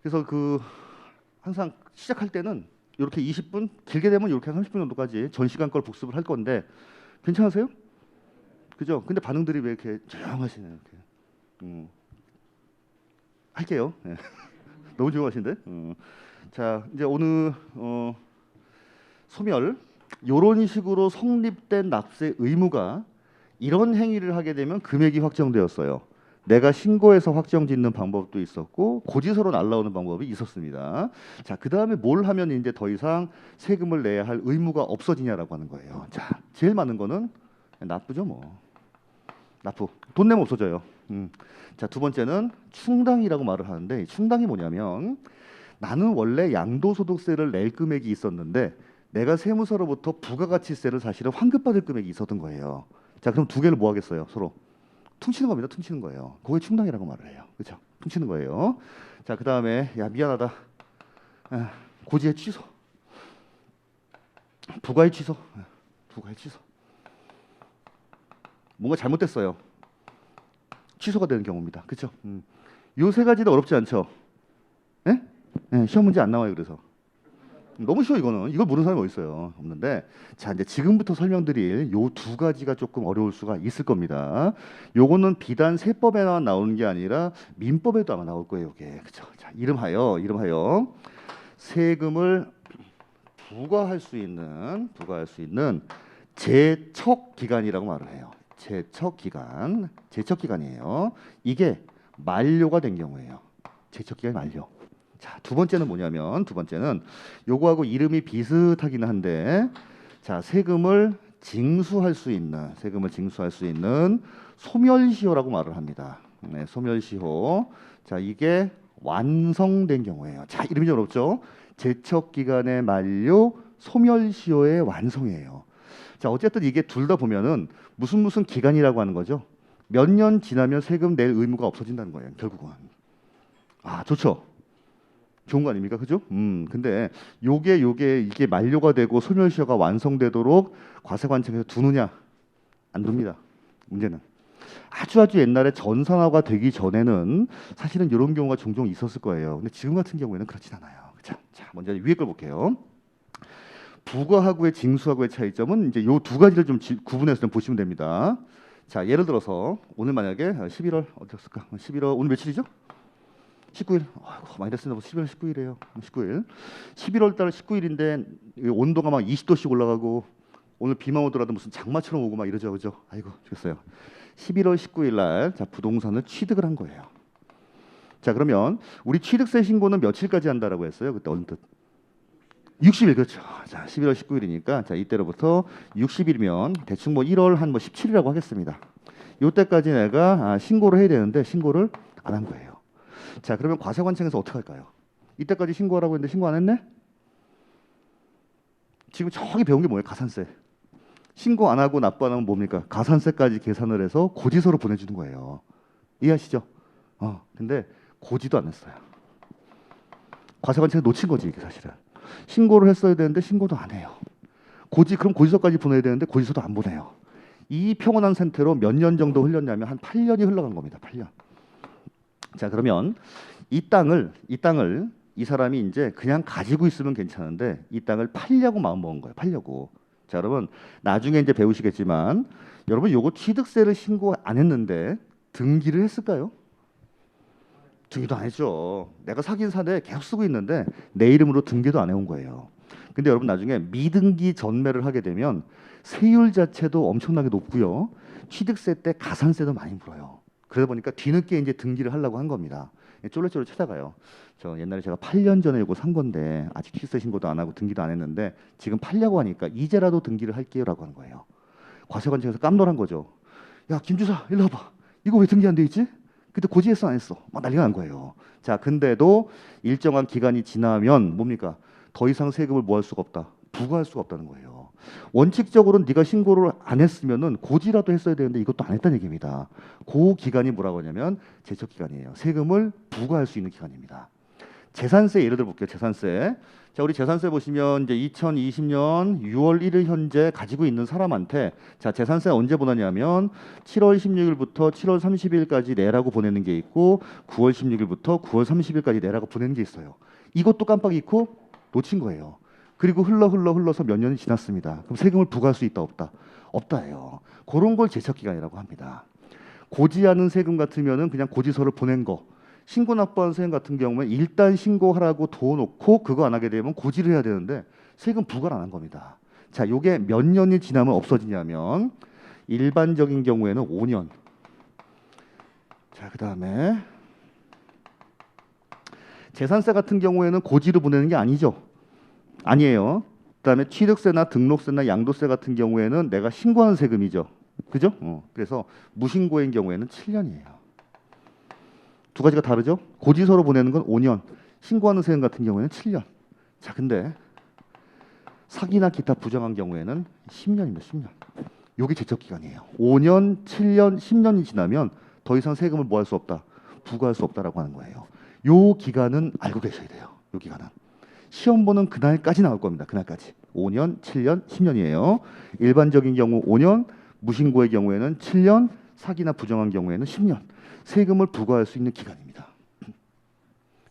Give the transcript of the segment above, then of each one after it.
그래서 항상 시작할 때는 이렇게 20분, 길게 되면 이렇게 한 30분 정도까지 전 시간 걸 복습을 할 건데 괜찮으세요? 그죠? 근데 반응들이 왜 이렇게 조용하시네요. 이렇게. 할게요. 예. 너무 조용하신데? 자, 이제 오늘 소멸 이런 식으로 성립된 납세 의무가 이런 행위를 하게 되면 금액이 확정되었어요. 내가 신고해서 확정짓는 방법도 있었고 고지서로 날라오는 방법이 있었습니다. 자, 그 다음에 뭘 하면 이제 더 이상 세금을 내야 할 의무가 없어지냐라고 하는 거예요. 자, 제일 많은 거는 납부죠, 뭐. 납부. 돈 내면 없어져요. 자, 두 번째는 충당이라고 말을 하는데 충당이 뭐냐면 나는 원래 양도소득세를 낼 금액이 있었는데 내가 세무서로부터 부가가치세를 사실은 환급받을 금액이 있었던 거예요. 자, 그럼 두 개를 뭐 하겠어요? 서로 퉁치는 겁니다. 퉁치는 거예요. 그게 충당이라고 말을 해요. 그렇죠? 퉁치는 거예요. 자, 그 다음에 야 미안하다. 고지의 취소, 부가의 취소, 부가의 취소. 뭔가 잘못됐어요. 취소가 되는 경우입니다. 그렇죠? 요 세 가지도 어렵지 않죠? 예? 예, 시험 문제 안 나와요. 그래서 너무 쉬워 이거는. 이걸 모르는 사람이 어디 있어요? 없는데 자 이제 지금부터 설명드릴 요 두 가지가 조금 어려울 수가 있을 겁니다. 요거는 비단 세법에만 나오는 게 아니라 민법에도 아마 나올 거예요. 이게 그렇죠? 자 이름하여 세금을 부과할 수 있는 제척 기간이라고 말을 해요. 제척 기간이에요. 이게 만료가 된 경우예요. 제척 기간이 만료. 자, 두 번째는 뭐냐면 요거하고 이름이 비슷하긴 한데 자, 세금을 징수할 수 있는 소멸시효라고 말을 합니다. 네, 소멸시효. 자, 이게 완성된 경우예요. 자, 이름이 좀 어렵죠? 제척 기간의 만료, 소멸시효의 완성이에요. 자, 어쨌든 이게 둘 다 보면은 무슨 기간이라고 하는 거죠. 몇 년 지나면 세금 낼 의무가 없어진다는 거예요. 결국은. 아, 좋죠. 좋은 거 아닙니까? 그죠? 근데 이게 만료가 되고 소멸시효가 완성되도록 과세관청에서 두느냐? 안 둡니다. 문제는. 아주 옛날에 전산화가 되기 전에는 사실은 이런 경우가 종종 있었을 거예요. 근데 지금 같은 경우에는 그렇진 않아요. 자, 먼저 위에 걸 볼게요. 부과하고의 징수하고의 차이점은 이제 요 두 가지를 좀 구분해서 좀 보시면 됩니다. 자, 예를 들어서 오늘 만약에 11월 어디였을까? 11월 오늘 며칠이죠? 19일. 아이고, 많이 됐습니다. 11월 19일이에요. 19일. 11월 달 19일인데 온도가 막 20도씩 올라가고 오늘 비만 오더라도 무슨 장마처럼 오고 막 이러죠. 그죠? 아이고, 죽겠어요. 11월 19일 날 자, 부동산을 취득을 한 거예요. 자, 그러면 우리 취득세 신고는 며칠까지 한다라고 했어요? 그때 언뜻 60일 그렇죠. 자, 11월 19일이니까 자, 이때로부터 60일이면 대충 뭐 1월 한 뭐 17일이라고 하겠습니다. 이때까지 내가 신고를 해야 되는데 신고를 안 한 거예요. 자, 그러면 과세관청에서 어떻게 할까요? 이때까지 신고하라고 했는데 신고 안 했네? 지금 저기 배운 게 뭐예요? 가산세. 신고 안 하고 납부 안 하면 뭡니까? 가산세까지 계산을 해서 고지서로 보내주는 거예요. 이해하시죠? 근데 고지도 안 했어요. 과세관청에 놓친 거지 이게 사실은. 신고를 했어야 되는데 신고도 안 해요. 그럼 고지서까지 보내야 되는데 고지서도 안 보내요. 이 평온한 상태로 몇 년 정도 흘렸냐면 한 8년이 흘러간 겁니다. 8년. 자, 그러면 이 땅을 이 사람이 이제 그냥 가지고 있으면 괜찮은데 이 땅을 팔려고 마음먹은 거예요. 팔려고. 자, 여러분 나중에 이제 배우시겠지만 여러분 요거 취득세를 신고 안 했는데 등기를 했을까요? 등기도 안 했죠. 내가 사긴 사대 계속 쓰고 있는데 내 이름으로 등기도 안 해온 거예요. 근데 여러분 나중에 미등기 전매를 하게 되면 세율 자체도 엄청나게 높고요. 취득세 때 가산세도 많이 물어요. 그러다 보니까 뒤늦게 이제 등기를 하려고 한 겁니다. 쫄래쫄래 찾아가요. 저 옛날에 제가 8년 전에 이거 산 건데 아직 취득세 신고도 안 하고 등기도 안 했는데 지금 팔려고 하니까 이제라도 등기를 할게요라고 하는 거예요. 과세관청에서 깜놀한 거죠. 야, 김주사 일로 와봐. 이거 왜 등기 안 돼 있지? 그때 고지했어 안 했어? 막 난리가 난 거예요. 자, 근데도 일정한 기간이 지나면 뭡니까? 더 이상 세금을 뭐 할 수가 없다. 부과할 수가 없다는 거예요. 원칙적으로는 네가 신고를 안 했으면은 고지라도 했어야 되는데 이것도 안 했다는 얘기입니다. 그 기간이 뭐라고 하냐면 제척 기간이에요. 세금을 부과할 수 있는 기간입니다. 재산세 예를 들어 볼게요. 재산세. 자, 우리 재산세 보시면 이제 2020년 6월 1일 현재 가지고 있는 사람한테 자, 재산세 언제 보내냐면 7월 16일부터 7월 30일까지 내라고 보내는 게 있고 9월 16일부터 9월 30일까지 내라고 보내는 게 있어요. 이것도 깜빡 잊고 놓친 거예요. 그리고 흘러서 몇 년이 지났습니다. 그럼 세금을 부과할 수 있다 없다? 없다예요. 그런 걸 제척기간이라고 합니다. 고지하는 세금 같으면은 그냥 고지서를 보낸 거. 신고 납부한 세금 같은 경우는 일단 신고하라고 둬놓고 그거 안 하게 되면 고지를 해야 되는데 세금 부과를 안 한 겁니다. 자, 요게 몇 년이 지나면 없어지냐면 일반적인 경우에는 5년. 자, 그다음에 재산세 같은 경우에는 고지로 보내는 게 아니죠. 아니에요. 그다음에 취득세나 등록세나 양도세 같은 경우에는 내가 신고하는 세금이죠. 그죠? 그래서 무신고인 경우에는 7년이에요. 두 가지가 다르죠? 고지서로 보내는 건 5년, 신고하는 세금 같은 경우에는 7년. 자, 근데 사기나 기타 부정한 경우에는 10년입니다. 10년. 요게 제척 기간이에요. 5년, 7년, 10년이 지나면 더 이상 세금을 뭐 할 수 없다. 부과할 수 없다라고 하는 거예요. 요 기간은 알고 계셔야 돼요. 요 기간은. 시험 보는 그날까지 나올 겁니다. 그날까지. 5년, 7년, 10년이에요. 일반적인 경우 5년, 무신고의 경우에는 7년, 사기나 부정한 경우에는 10년. 세금을 부과할 수 있는 기간입니다.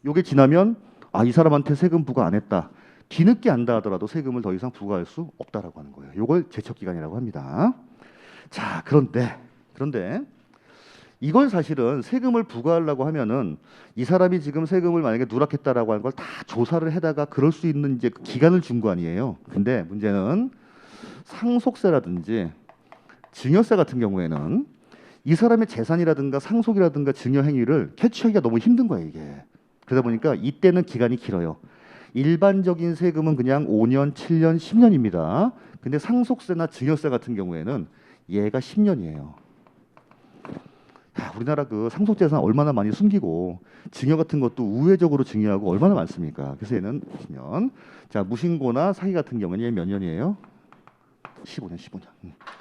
요게 지나면 아, 이 사람한테 세금 부과 안 했다. 뒤늦게 안다 하더라도 세금을 더 이상 부과할 수 없다라고 하는 거예요. 요걸 제척 기간이라고 합니다. 자, 그런데 이걸 사실은 세금을 부과하려고 하면은 이 사람이 지금 세금을 만약에 누락했다라고 하는 걸 다 조사를 해다가 그럴 수 있는 이제 기간을 준 거 아니에요. 근데 문제는 상속세라든지 증여세 같은 경우에는 이 사람의 재산이라든가 상속이라든가 증여 행위를 캐치하기가 너무 힘든 거예요, 이게. 그러다 보니까 이때는 기간이 길어요. 일반적인 세금은 그냥 5년, 7년, 10년입니다. 근데 상속세나 증여세 같은 경우에는 얘가 10년이에요. 야, 우리나라 그 상속재산 얼마나 많이 숨기고 증여 같은 것도 우회적으로 증여하고 얼마나 많습니까? 그래서 얘는 10년. 자, 무신고나 사기 같은 경우는 얘 몇 년이에요? 15년.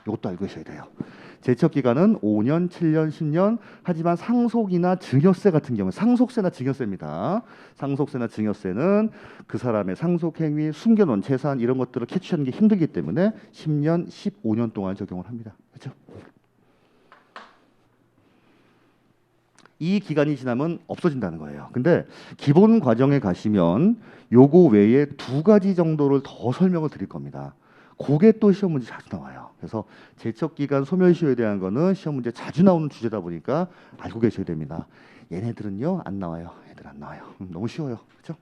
이것도 알고 계셔야 돼요. 제척 기간은 5년, 7년, 10년. 하지만 상속이나 증여세 같은 경우, 상속세나 증여세입니다. 상속세나 증여세는 그 사람의 상속 행위, 숨겨놓은 재산 이런 것들을 캐치하는 게 힘들기 때문에 10년, 15년 동안 적용을 합니다. 그렇죠? 이 기간이 지나면 없어진다는 거예요. 근데 기본 과정에 가시면 요거 외에 두 가지 정도를 더 설명을 드릴 겁니다. 그게 또 시험 문제 자주 나와요. 그래서 제척 기간 소멸시효에 대한 거는 시험 문제 자주 나오는 주제다 보니까 알고 계셔야 됩니다. 얘네들은요 안 나와요. 얘들 안 나와요. 너무 쉬워요. 그렇죠?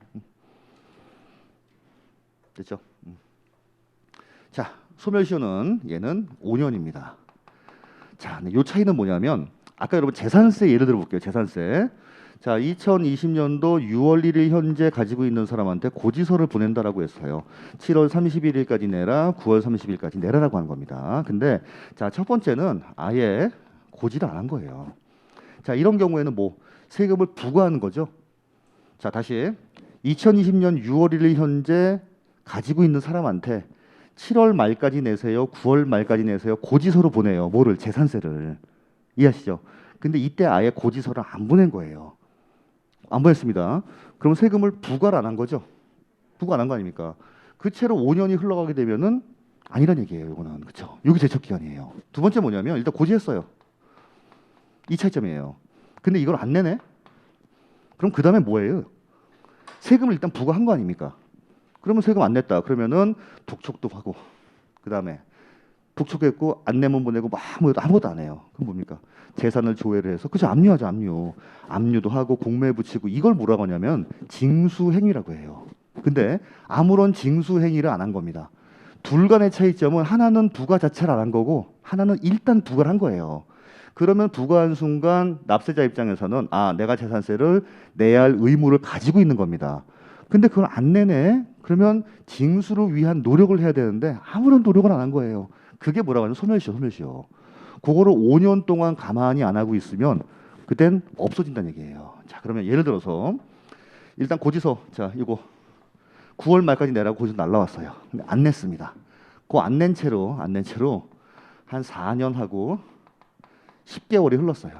됐죠? 자, 소멸시효는 얘는 5년입니다. 자, 근데 요 차이는 뭐냐면 아까 여러분 재산세 예를 들어 볼게요. 재산세. 자, 2020년도 6월 1일 현재 가지고 있는 사람한테 고지서를 보낸다라고 했어요. 7월 31일까지 내라, 9월 30일까지 내라라고 하는 겁니다. 근데 자, 첫 번째는 아예 고지를 안 한 거예요. 자, 이런 경우에는 뭐 세금을 부과하는 거죠. 자, 다시 2020년 6월 1일 현재 가지고 있는 사람한테 7월 말까지 내세요, 9월 말까지 내세요. 고지서로 보내요. 뭐를? 재산세를. 이해하시죠? 근데 이때 아예 고지서를 안 보낸 거예요. 안 보냈습니다. 그럼 세금을 부과를 안 한 거죠. 부과 안 한 거 아닙니까? 그 채로 5년이 흘러가게 되면은 아니란 얘기예요. 이거는. 그렇죠? 여기 제척 기간이에요. 두 번째 뭐냐면 일단 고지했어요. 이 차이점이에요. 근데 이걸 안 내네? 그럼 그 다음에 뭐예요? 세금을 일단 부과한 거 아닙니까? 그러면 세금 안 냈다. 그러면은 독촉도 하고 그 다음에 독촉했고 안내문 보내고 아무것도 안 해요. 그럼 뭡니까? 재산을 조회를 해서 그죠? 압류하죠. 압류도 하고 공매에 붙이고 이걸 뭐라고 하냐면 징수행위라고 해요. 근데 아무런 징수행위를 안 한 겁니다. 둘 간의 차이점은 하나는 부과 자체를 안 한 거고 하나는 일단 부과를 한 거예요. 그러면 부과한 순간 납세자 입장에서는 아, 내가 재산세를 내야 할 의무를 가지고 있는 겁니다. 근데 그걸 안 내네? 그러면 징수를 위한 노력을 해야 되는데 아무런 노력을 안 한 거예요. 그게 뭐라고 하냐면 소멸시효. 그거를 5년 동안 가만히 안 하고 있으면 그땐 없어진다는 얘기예요. 자, 그러면 예를 들어서 일단 고지서 자, 이거 9월 말까지 내라고 고지서 날라왔어요. 근데 안 냈습니다. 그 안 낸 채로 한 4년 하고 10개월이 흘렀어요.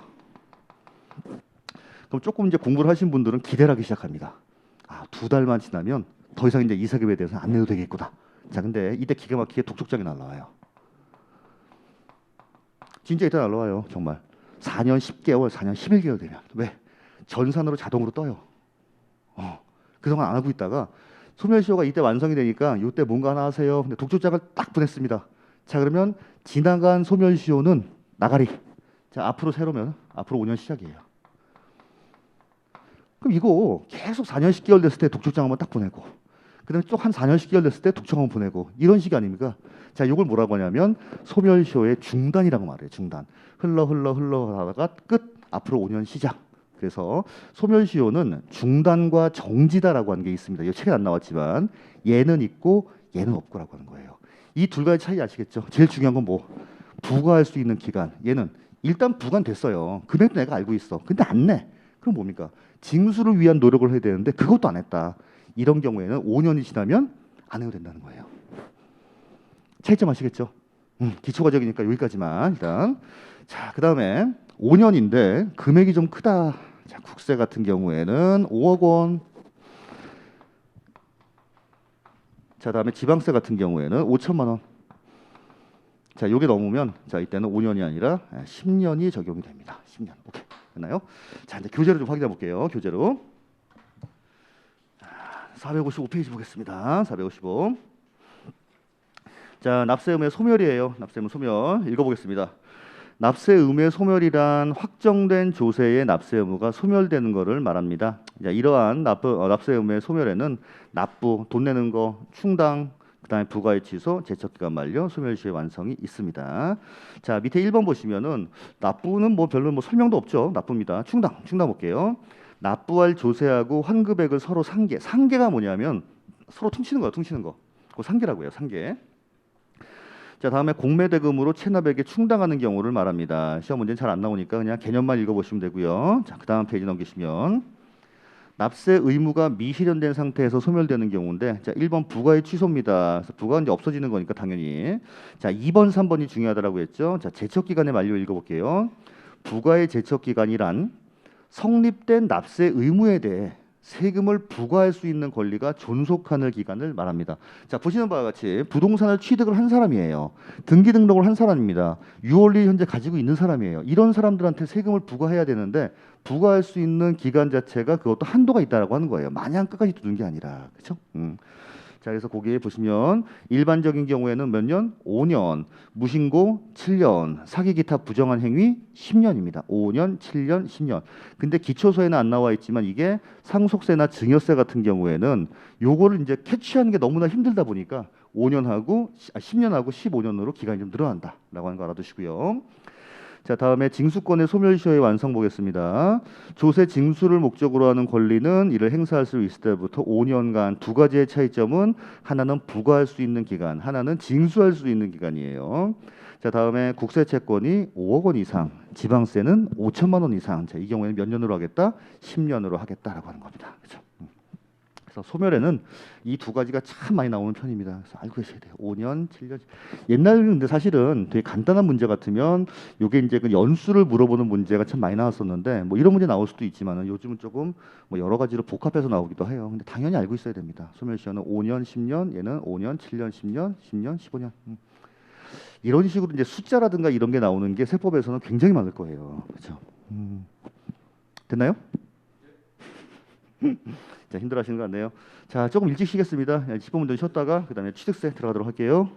그럼 조금 이제 공부를 하신 분들은 기대를 하기 시작합니다. 아, 두 달만 지나면 더 이상 이제 이사급에 대해서 안 내도 되겠구나. 자, 근데 이때 기가 막히게 독촉장이 날라와요. 진짜 이때 날라와요. 정말 4년 10개월, 4년 11개월 되면 왜? 전산으로 자동으로 떠요. 그동안 안 하고 있다가 소멸시효가 이때 완성이 되니까 이때 뭔가 하나 하세요. 근데 독촉장을 딱 보냈습니다. 자, 그러면 지나간 소멸시효는 나가리. 자, 앞으로 새로면 앞으로 5년 시작이에요. 그럼 이거 계속 4년 10개월 됐을 때 독촉장 한번 딱 보내고 그다음에 또 한 4년 10개월 됐을 때 독촉 한번 보내고 이런 식이 아닙니까? 자, 이걸 뭐라고 하냐면 소멸시효의 중단이라고 말해요. 중단. 흘러 하다가 끝. 앞으로 5년 시작. 그래서 소멸시효는 중단과 정지다라고 하는 게 있습니다. 이 책에 안 나왔지만 얘는 있고 얘는 없고라고 하는 거예요. 이 두 가지 차이 아시겠죠? 제일 중요한 건 뭐? 부과할 수 있는 기간. 얘는 일단 부과됐어요. 금액도 내가 알고 있어. 근데 안 내. 그럼 뭡니까? 징수를 위한 노력을 해야 되는데 그것도 안 했다. 이런 경우에는 5년이 지나면 안 해도 된다는 거예요. 차이점 아시겠죠? 기초과정이니까 여기까지만 일단. 자, 그 다음에 5년인데 금액이 좀 크다. 자, 국세 같은 경우에는 5억 원. 자, 다음에 지방세 같은 경우에는 5천만 원. 자, 요게 넘으면 자, 이때는 5년이 아니라 10년이 적용이 됩니다. 10년. 오케이. 됐나요? 자, 이제 교재로 좀 확인해 볼게요. 교재로. 455페이지 보겠습니다. 455. 자, 납세 의무의 소멸이에요. 납세 의무 소멸. 읽어보겠습니다. 납세 의무의 소멸이란 확정된 조세의 납세 의무가 소멸되는 것을 말합니다. 자, 이러한 납세 의무의 소멸에는 납부, 돈 내는 거, 충당, 그다음에 부과의 취소, 제척기간 만료, 소멸시효 완성이 있습니다. 자, 밑에 1번 보시면은 납부는 뭐 별로 뭐 설명도 없죠. 납부입니다. 충당 볼게요. 납부할 조세하고 환급액을 서로 상계. 상계가 뭐냐면 서로 퉁치는 거예요. 퉁치는 거. 그거 상계라고 해요. 상계. 자, 다음에 공매대금으로 체납액에 충당하는 경우를 말합니다. 시험 문제는 잘 안 나오니까 그냥 개념만 읽어보시면 되고요. 자, 그 다음 페이지 넘기시면 납세 의무가 미실현된 상태에서 소멸되는 경우인데, 자, 1번 부과의 취소입니다. 그래서 부과가 이제 없어지는 거니까 당연히. 자, 2번, 3번이 중요하다라고 했죠. 자, 제척기간의 만료 읽어볼게요. 부과의 제척기간이란 성립된 납세 의무에 대해 세금을 부과할 수 있는 권리가 존속하는 기간을 말합니다. 자, 보시는 바와 같이 부동산을 취득을 한 사람이에요. 등기 등록을 한 사람입니다. 유월리 현재 가지고 있는 사람이에요. 이런 사람들한테 세금을 부과해야 되는데 부과할 수 있는 기간 자체가 그것도 한도가 있다라고 하는 거예요. 마냥 끝까지 두는 게 아니라. 그렇죠? 자, 그래서 거기에 보시면 일반적인 경우에는 몇 년? 5년, 무신고 7년, 사기 기타 부정한 행위 10년입니다. 5년, 7년, 10년. 근데 기초서에는 안 나와 있지만 이게 상속세나 증여세 같은 경우에는 요거를 이제 캐치하는 게 너무나 힘들다 보니까 5년하고 10년하고 15년으로 기간이 좀 늘어난다라고 하는 거 알아두시고요. 자, 다음에 징수권의 소멸시효의 완성 보겠습니다. 조세 징수를 목적으로 하는 권리는 이를 행사할 수 있을 때부터 5년간 두 가지의 차이점은 하나는 부과할 수 있는 기간, 하나는 징수할 수 있는 기간이에요. 자, 다음에 국세 채권이 5억 원 이상, 지방세는 5천만 원 이상. 자, 이 경우에는 몇 년으로 하겠다? 10년으로 하겠다라고 하는 겁니다. 그렇죠? 그래서 소멸에는 이 두 가지가 참 많이 나오는 편입니다. 그래서 알고 계셔야 돼요. 5년, 7년. 옛날에는 근데 사실은 되게 간단한 문제 같으면 요게 이제 그 연수를 물어보는 문제가 참 많이 나왔었는데 뭐 이런 문제 나올 수도 있지만은 요즘은 조금 뭐 여러 가지로 복합해서 나오기도 해요. 근데 당연히 알고 있어야 됩니다. 소멸시효는 5년, 10년, 얘는 5년, 7년, 10년, 10년, 15년. 이런 식으로 이제 숫자라든가 이런 게 나오는 게 세법에서는 굉장히 많을 거예요. 그렇죠? 됐나요? 자, 힘들어하시는 거 같네요. 자, 조금 일찍 쉬겠습니다. 10분 정도 쉬었다가 그다음에 취득세 들어가도록 할게요.